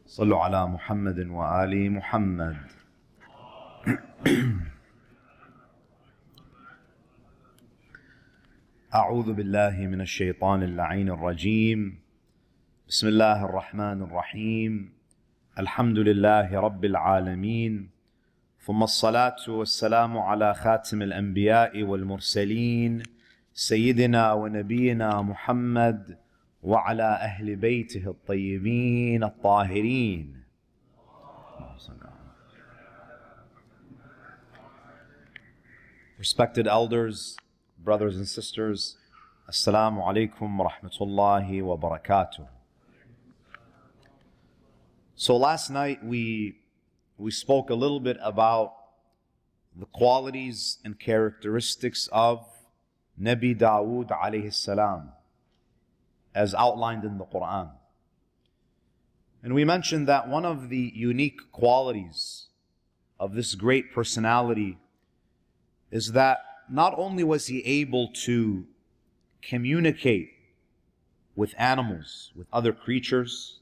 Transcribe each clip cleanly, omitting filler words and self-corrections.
صلوا على محمد وآل محمد. أعوذ بالله من الشيطان اللعين الرجيم. بسم الله الرحمن الرحيم. الحمد لله رب العالمين، ثم الصلاة والسلام على خاتم الأنبياء والمرسلين سيدنا ونبينا محمد وعلى أهل بيته الطيبين الطاهرين. Respected elders, brothers and sisters, Assalamu alaikum wa rahmatullahi wa barakatuh. So last night we spoke a little bit about the qualities and characteristics of Nabi Dawood alayhi salam as outlined in the Quran. And we mentioned that one of the unique qualities of this great personality is that not only was he able to communicate with animals, with other creatures,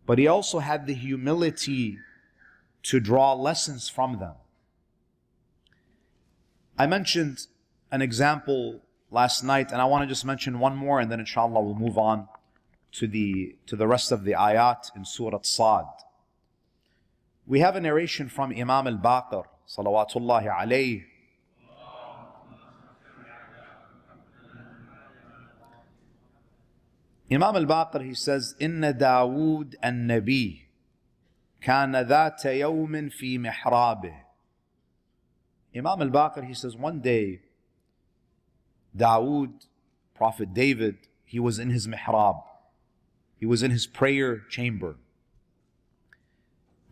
but he also had the humility to draw lessons from them. I mentioned an example last night, and I want to just mention one more, and then inshallah we'll move on to the rest of the ayat in Surah Sad. We have a narration from Imam al-Baqir, salawatullahi alayhi. Imam al-Baqir, he says, Inna Dawood an-Nabi kana dhata yawmin fi mihrabih. Imam al-Baqir, he says, one day Dawood, Prophet David, he was in his mihrab. He was in his prayer chamber.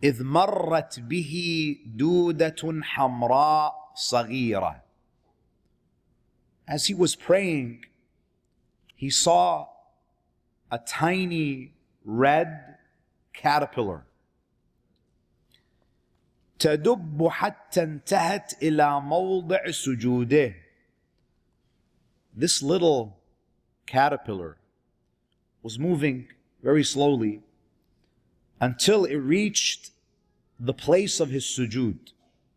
إذ مرت به دودة حمراء صغيرة. As he was praying, he saw a tiny red caterpillar. تدب حتى انتهت إلى موضع سجوده. This little caterpillar was moving very slowly until it reached the place of his sujood.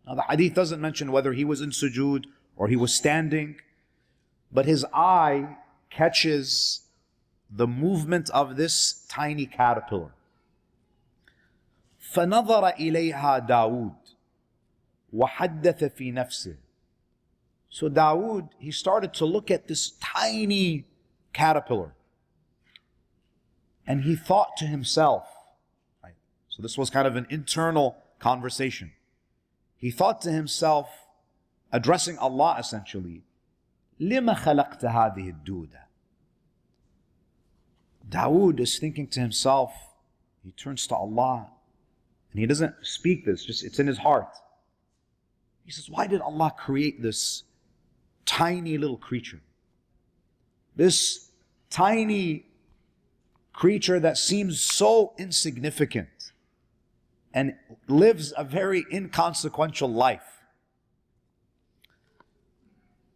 Now the hadith doesn't mention whether he was in sujood or he was standing, but his eye catches the movement of this tiny caterpillar. فنظر إليها داود وحدث في نفسه. So Dawood, he started to look at this tiny caterpillar, and he thought to himself, right? So this was kind of an internal conversation. He thought to himself, addressing Allah essentially, لِمَ خَلَقْتَ هَذِهِ الدُّودَةِ. Dawood is thinking to himself, he turns to Allah, and he doesn't speak this, just it's in his heart. He says, why did Allah create this tiny little creature? This tiny creature that seems so insignificant and lives a very inconsequential life.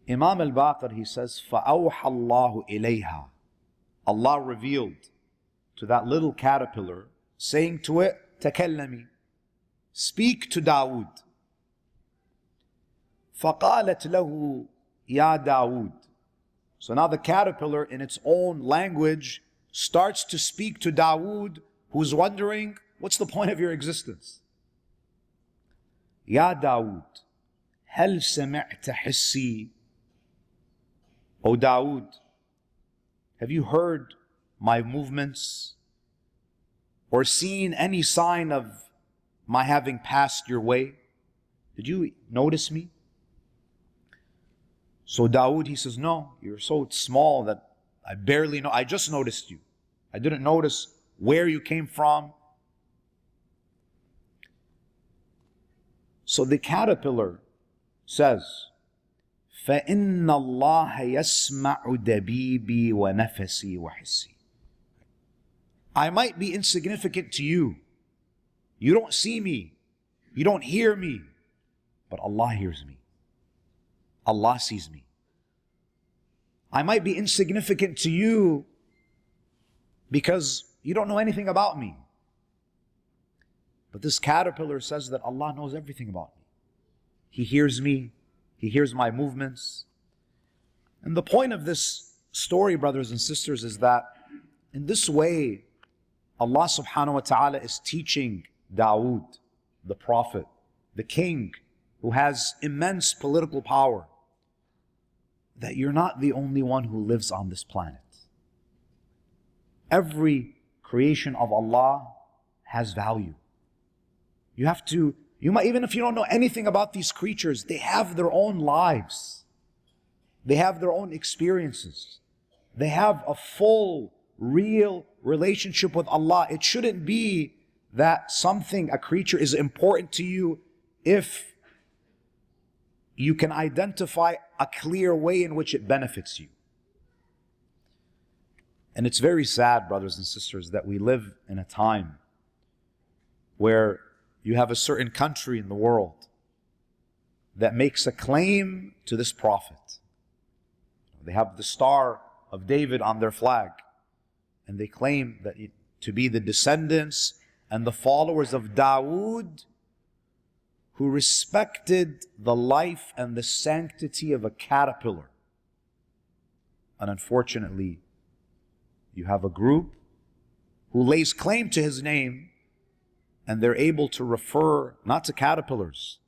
Imam al-Baqir, he says, فَأَوْحَى اللَّهُ إِلَيْهَا. Allah revealed to that little caterpillar, saying to it, تَكَلَّمِي, speak to Dawood. فَقَالَتْ لَهُ يَا دَاوود. So now the caterpillar in its own language starts to speak to Dawood, who's wondering, what's the point of your existence? يا داوود هل سمعت حسي. O Dawood, have you heard my movements or seen any sign of my having passed your way? Did you notice me? So Dawood, he says, no, you're so small that I barely know. I just noticed you. I didn't notice where you came from. So the caterpillar says, فَإِنَّ اللَّهَ يَسْمَعُ دَبِيبِي وَنَفَسِي وَحِسِّي. I might be insignificant to you. You don't see me. You don't hear me. But Allah hears me. Allah sees me. I might be insignificant to you because you don't know anything about me. But this caterpillar says that Allah knows everything about me. He hears me. He hears my movements. And the point of this story, brothers and sisters, is that in this way, Allah subhanahu wa ta'ala is teaching Dawood, the prophet, the king, who has immense political power, that you're not the only one who lives on this planet. Every creation of Allah has value. Even if you don't know anything about these creatures, they have their own lives. They have their own experiences. They have a full, real relationship with Allah. It shouldn't be that a creature is important to you if you can identify a clear way in which it benefits you. And it's very sad, brothers and sisters, that we live in a time where you have a certain country in the world that makes a claim to this prophet. They have the Star of David on their flag, and they claim that to be the descendants and the followers of Dawood, who respected the life and the sanctity of a caterpillar. And unfortunately, you have a group who lays claim to his name, and they're able to refer not to caterpillars,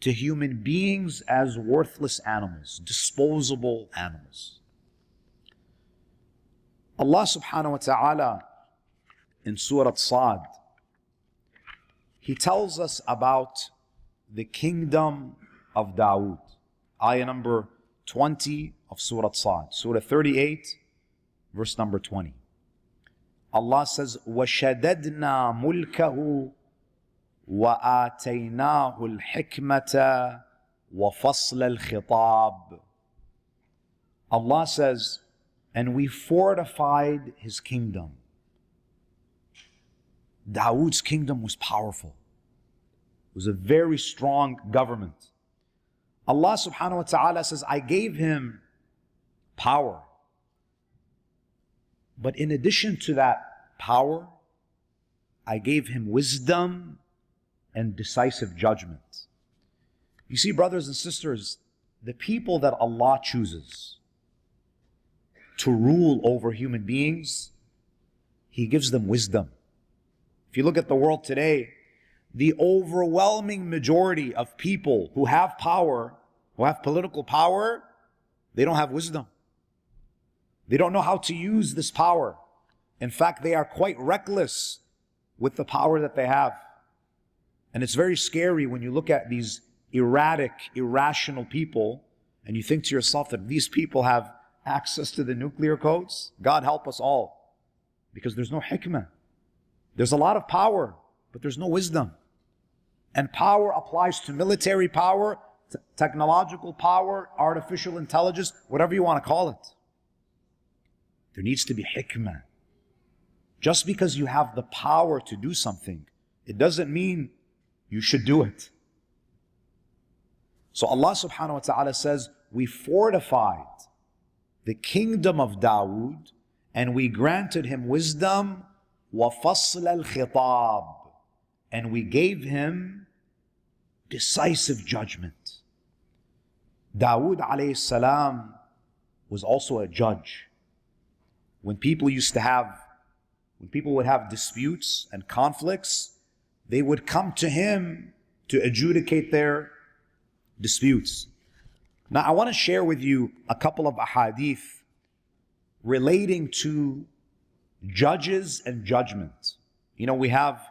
to human beings as worthless animals, disposable animals. Allah subhanahu wa ta'ala in Surah Sad, He tells us about the kingdom of Dawood. Ayah number 20 of Surah Sad. Surah 38, verse number 20. Allah says, وَشَدَدْنَا مُلْكَهُ وَآتَيْنَاهُ الْحِكْمَةَ وَفَصْلَ الْخِطَابِ. Allah says, and we fortified his kingdom. Dawood's kingdom was powerful. It was a very strong government. Allah subhanahu wa ta'ala says, I gave him power. But in addition to that power, I gave him wisdom and decisive judgment. You see, brothers and sisters, the people that Allah chooses to rule over human beings, He gives them wisdom. If you look at the world today, the overwhelming majority of people who have power, who have political power, they don't have wisdom. They don't know how to use this power. In fact, they are quite reckless with the power that they have. And it's very scary when you look at these erratic, irrational people and you think to yourself that these people have access to the nuclear codes. God help us all. Because there's no hikmah. There's a lot of power, but there's no wisdom. And power applies to military power, technological power, artificial intelligence, whatever you want to call it. There needs to be hikmah. Just because you have the power to do something, it doesn't mean you should do it. So Allah subhanahu wa ta'ala says, we fortified the kingdom of Dawood and we granted him wisdom, وَفَصْلَ الْخِطَابِ, and we gave him decisive judgment. Dawood alayhi salam was also a judge. When people would have disputes and conflicts, they would come to him to adjudicate their disputes. Now, I want to share with you a couple of ahadith relating to judges and judgment. You know, we have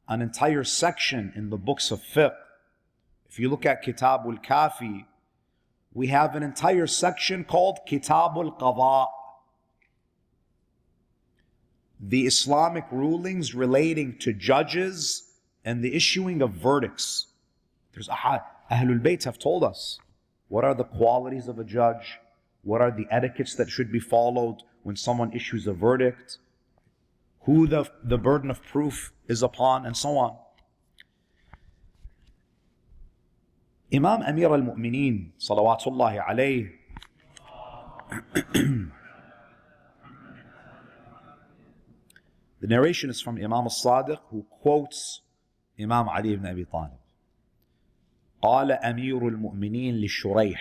an entire section in the books of fiqh. If you look at Kitabul Kafi, we have an entire section called Kitabul Qada, the Islamic rulings relating to judges and the issuing of verdicts. Ahlul Bayt have told us what are the qualities of a judge, what are the etiquettes that should be followed when someone issues a verdict, who the burden of proof is upon, and so on. Imam Amir al-Mu'mineen, salawatullahi alayhi, the narration is from Imam al-Sadiq, who quotes Imam Ali ibn Abi Talib. قال أمير المؤمنين لشريح.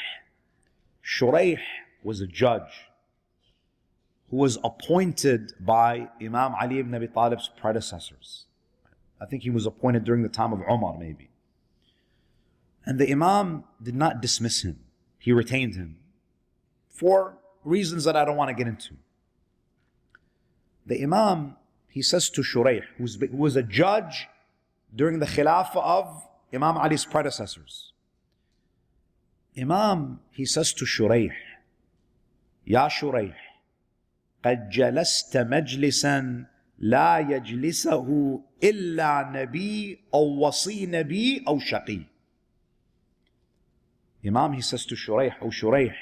Shurayh was a judge who was appointed by Imam Ali ibn Abi Talib's predecessors. I think he was appointed during the time of Umar, maybe. And the Imam did not dismiss him. He retained him for reasons that I don't want to get into. The Imam, he says to Shurayh, who was a judge during the Khilafah of Imam Ali's predecessors. Imam, he says to Shurayh, Ya Shurayh, قد جلست مجلسا لا يجلسه إلا نبي أو وصي نبي أو شقي. Imam, he says to Shurayh, O Shurayh,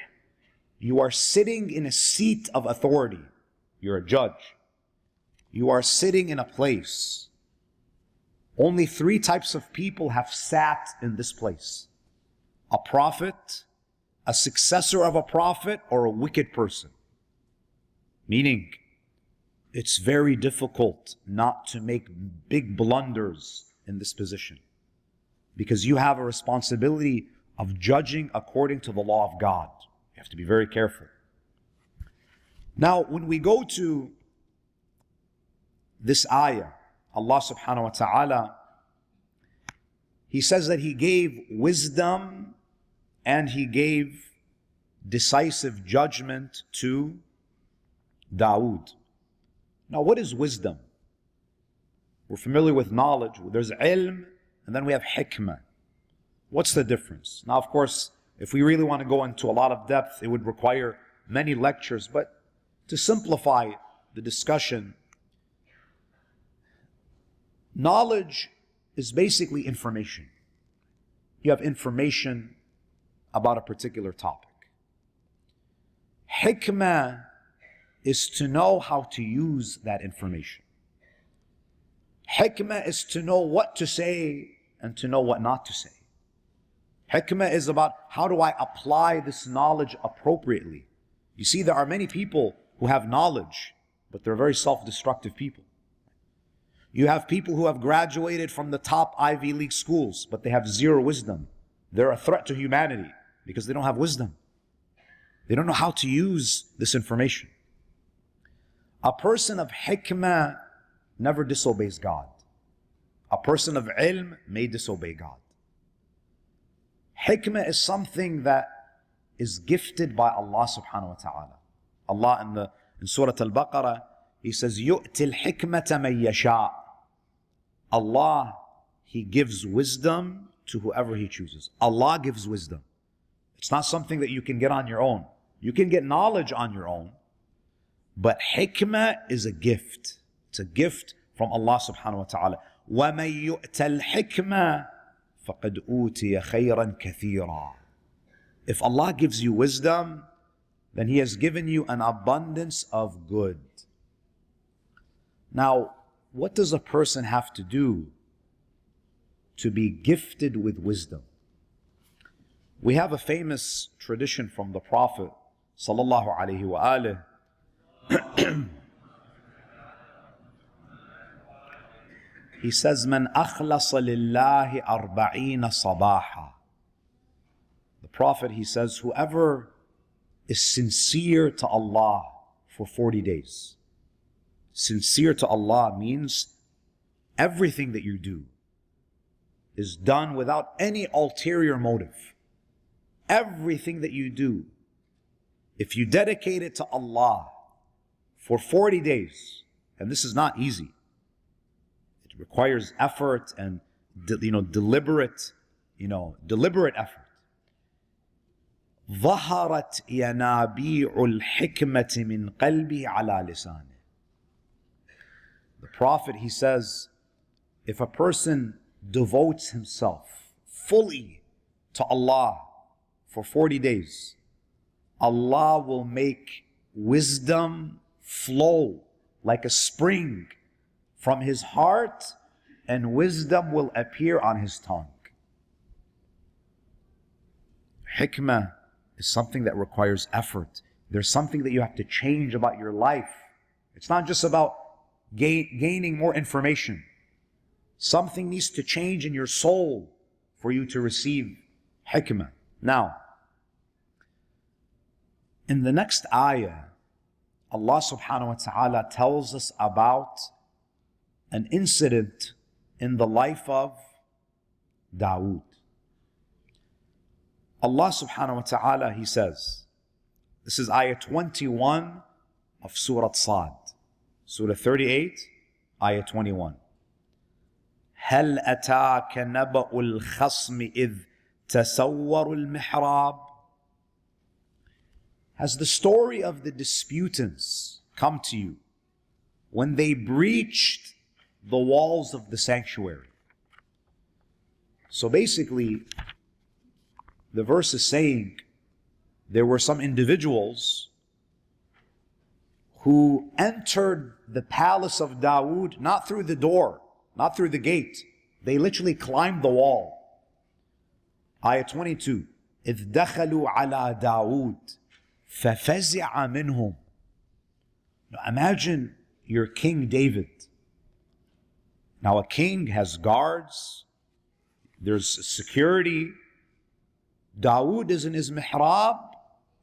you are sitting in a seat of authority. You're a judge. You are sitting in a place. Only 3 types of people have sat in this place: a prophet, a successor of a prophet, or a wicked person. Meaning, it's very difficult not to make big blunders in this position, because you have a responsibility of judging according to the law of God. You have to be very careful. Now, when we go to this ayah, Allah subhanahu wa ta'ala, He says that He gave wisdom and He gave decisive judgment to Dawood. Now, what is wisdom? We're familiar with knowledge. There's ilm, and then we have hikmah. What's the difference? Now, of course, if we really want to go into a lot of depth, it would require many lectures, but to simplify the discussion, knowledge is basically information. You have information about a particular topic. Hikmah is to know how to use that information. Hikmah is to know what to say and to know what not to say. Hikmah is about how do I apply this knowledge appropriately. You see, there are many people who have knowledge, but they're very self-destructive people. You have people who have graduated from the top Ivy League schools, but they have zero wisdom. They're a threat to humanity because they don't have wisdom. They don't know how to use this information. A person of hikmah never disobeys God. A person of ilm may disobey God. Hikmah is something that is gifted by Allah subhanahu wa ta'ala. Allah in Surah Al-Baqarah, He says, يُؤْتِ الْحِكْمَةَ مَنْ يَشَاءُ. Allah, He gives wisdom to whoever He chooses. Allah gives wisdom. It's not something that you can get on your own. You can get knowledge on your own, but hikmah is a gift. It's a gift from Allah subhanahu wa ta'ala. وَمَنْ يُؤْتَ الْحِكْمَةَ فَقَدْ أُوتِيَ خَيْرًا كَثِيرًا. If Allah gives you wisdom, then He has given you an abundance of good. Now, what does a person have to do to be gifted with wisdom? We have a famous tradition from the Prophet sallallahu alaihi wasallam. He says, "Man akhlasa lillahi arba'ina sabaha." The Prophet, he says, whoever is sincere to Allah for 40 days. Sincere to Allah means everything that you do is done without any ulterior motive. Everything that you do, if you dedicate it to Allah for 40 days, and this is not easy, it requires effort and deliberate effort. ظهرت ينابيع الحكمة من قلبي على لسانه. The Prophet, he says, if a person devotes himself fully to Allah for 40 days, Allah will make wisdom flow like a spring from his heart, and wisdom will appear on his tongue. Hikmah is something that requires effort. There's something that you have to change about your life. It's not just about gaining more information. Something needs to change in your soul for you to receive hikmah. Now, in the next ayah, Allah subhanahu wa ta'ala tells us about an incident in the life of Dawood. Allah subhanahu wa ta'ala, He says, this is ayah 21 of Surah Sad, Surah 38, ayah 21. هل أتاك نبأ الخصم إذ تسوروا المحراب. Has the story of the disputants come to you when they breached the walls of the sanctuary? So basically, the verse is saying there were some individuals who entered the palace of Dawood not through the door, not through the gate. They literally climbed the wall. Ayah 22. إذ دخلوا على داود ففزع منهم. Now imagine your King David. Now a king has guards, there's security. Dawood is in his mihrab,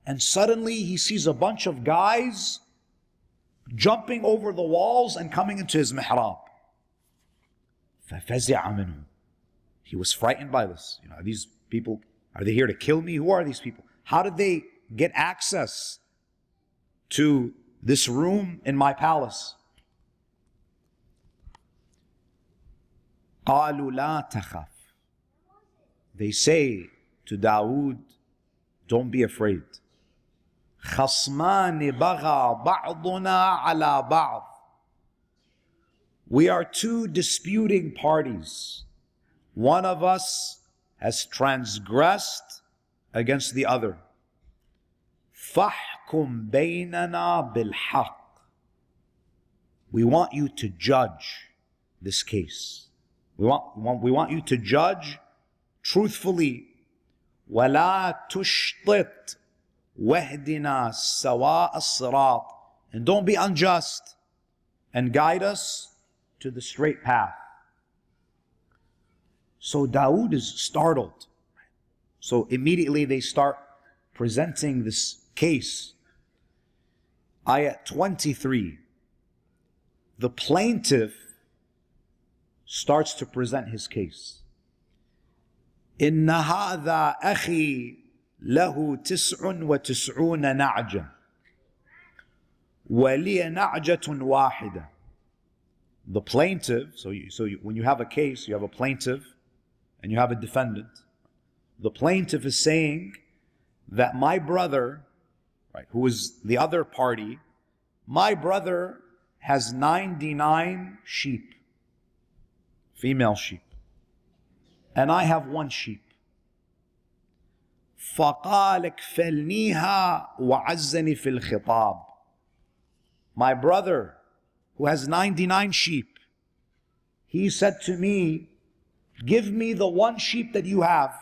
and suddenly he sees a bunch of guys jumping over the walls and coming into his mihrab. فَفَزِعَ مِنْهُ. He was frightened by this. Are these people, are they here to kill me? Who are these people? How did they get access to this room in my palace? قَالُوا لَا تَخَفْ. They say to Dawood, don't be afraid. خَصْمَانِ بَغَى بَعْضُنَا عَلَى بَعْضٍ. We are two disputing parties. One of us has transgressed against the other. فَاحْكُمْ بَيْنَنَا بِالْحَقِّ. We want you to judge this case. We want you to judge truthfully. وَلَا تُشْطِطْ وَهْدِنَا سَوَاءَ الصِّرَاطِ. And don't be unjust, and guide us to the straight path. So Dawood is startled. So immediately they start presenting this case. Ayah 23. The plaintiff starts to present his case. إِنَّ هَذَا أَخِي لَهُ 99 نَعْجَةٌ وَلِيَ نَعْجَةٌ وَاحِدَةٌ. The plaintiff, so when you have a case, you have a plaintiff and you have a defendant. The plaintiff is saying that my brother, right, who is the other party, my brother has 99 sheep, female sheep, and I have one sheep. فَقَالَ اكْفَلْنِيهَا وَعَزَّنِي فِي الْخِطَابِ. My brother, who has 99 sheep, he said to me, give me the one sheep that you have.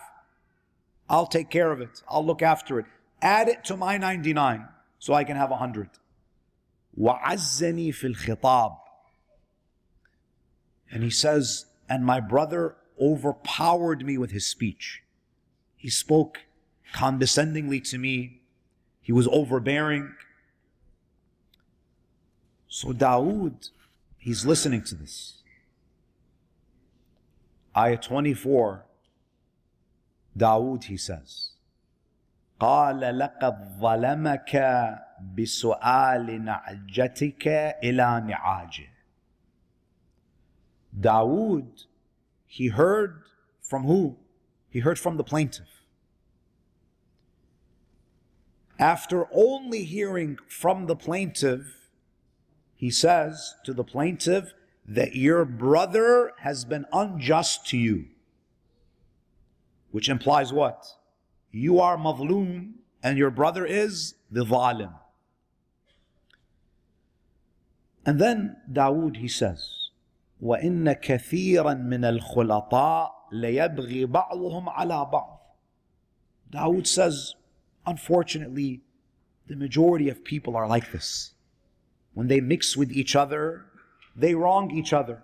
I'll take care of it. I'll look after it. Add it to my 99 so I can have 100. وَعَزَّنِي فِي الْخِطَابِ. And he says, and my brother overpowered me with his speech. He spoke condescendingly to me. He was overbearing. So Dawood, he's listening to this. Ayah 24, Dawood, he says, قَالَ لَقَدْ ظَلَمَكَ بِسُؤَالِ نَعْجَتِكَ إِلَى نِعَاجِهِ. Dawood, he heard from who? He heard from the plaintiff. After only hearing from the plaintiff, he says to the plaintiff that your brother has been unjust to you. Which implies what? You are mazloom and your brother is the zalim. And then Dawood, he says, وَإِنَّ كَثِيرًا مِنَ الْخُلَطَاءِ لَيَبْغِي بَعْضُهُمْ عَلَى بَعْضٍ. Dawood says, unfortunately, the majority of people are like this. When they mix with each other, they wrong each other.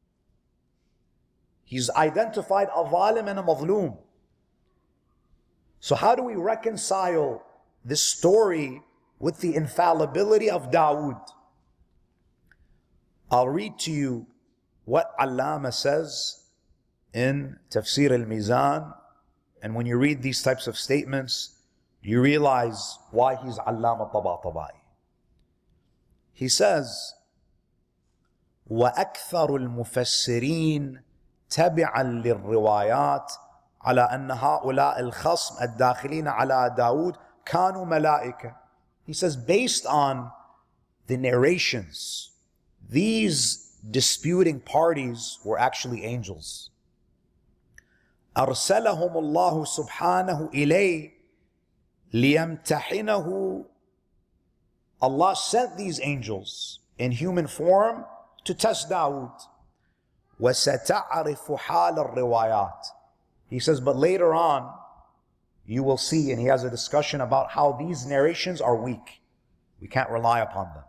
He's identified a zalim and a mazloom. So how do we reconcile this story with the infallibility of Dawood? I'll read to you what Allama says in Tafsir al-Mizan. And when you read these types of statements, you realize why he's Allama Tabatabai. He says, وَأَكْثَرُ الْمُفَسِّرِينَ تَبِعًا لِلرِّوَايَاتِ على أن هؤلاء الخصم الداخلين على داود كانوا ملائكة. He says, based on the narrations, these disputing parties were actually angels. أرسلهم الله سبحانه إليه ليمتحنه. Allah sent these angels in human form to test Dawood. وَسَتَعْرِفُ حَالَ الرِّوَايَاتِ. He says, but later on, you will see, and he has a discussion about how these narrations are weak. We can't rely upon them.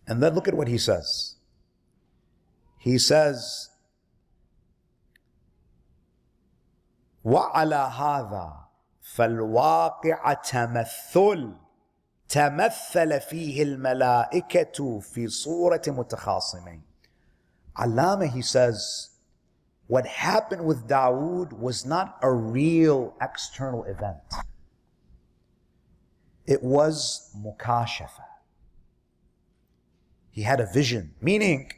And then look at what he says. He says, وَعَلَى هَذَا فَالْوَاقِعَ تَمَثَّلَ فِيهِ الْمَلَائِكَةُ فِي صُورَةِ مُتَخَاصِمَيْنِ. Allama, he says, what happened with Dawood was not a real external event. It was mukashafa. He had a vision. Meaning,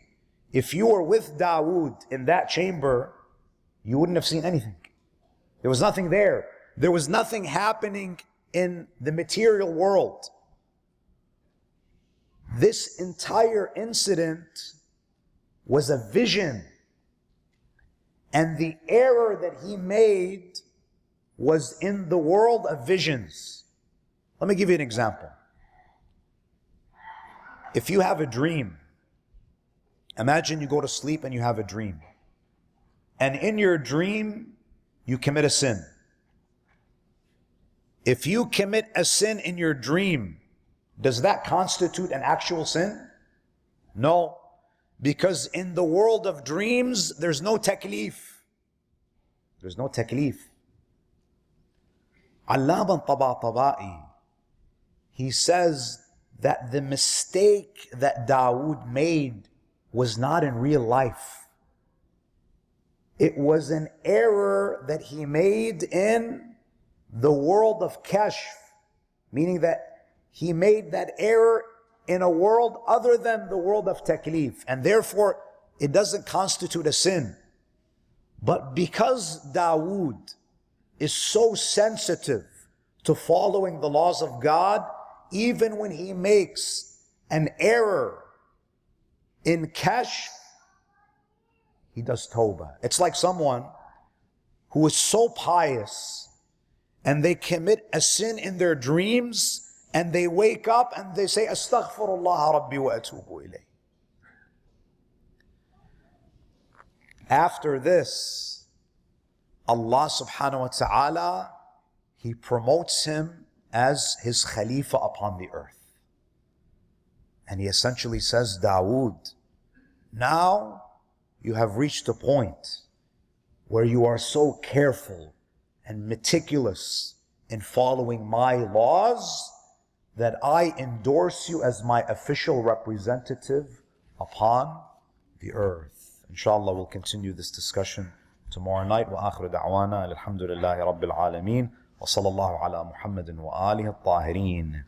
if you were with Dawood in that chamber, you wouldn't have seen anything. There was nothing there. There was nothing happening in the material world. This entire incident was a vision. And the error that he made was in the world of visions. Let me give you an example. If you have a dream, imagine you go to sleep and you have a dream. And in your dream, you commit a sin. If you commit a sin in your dream, does that constitute an actual sin? No. Because in the world of dreams, there's no taklif. There's no taklif. Allama Tabatabai, he says that the mistake that Dawood made was not in real life. It was an error that he made in the world of kashf, meaning that he made that error in a world other than the world of taklif, and therefore it doesn't constitute a sin. But because Dawood is so sensitive to following the laws of God, even when he makes an error in kashf, he does tawbah. It's like someone who is so pious and they commit a sin in their dreams and they wake up and they say, Astaghfirullah Rabbi wa atubu ilayh. After this, Allah subhanahu wa ta'ala, He promotes him as his Khalifa upon the earth. And He essentially says, Dawood, now you have reached a point where you are so careful and meticulous in following my laws that I endorse you as my official representative upon the earth. Inshallah, we'll continue this discussion tomorrow night. Wa akhiru da'wana alhamdulillahi rabbil alameen wa sallallahu ala Muhammadin wa alihi at-tahirin.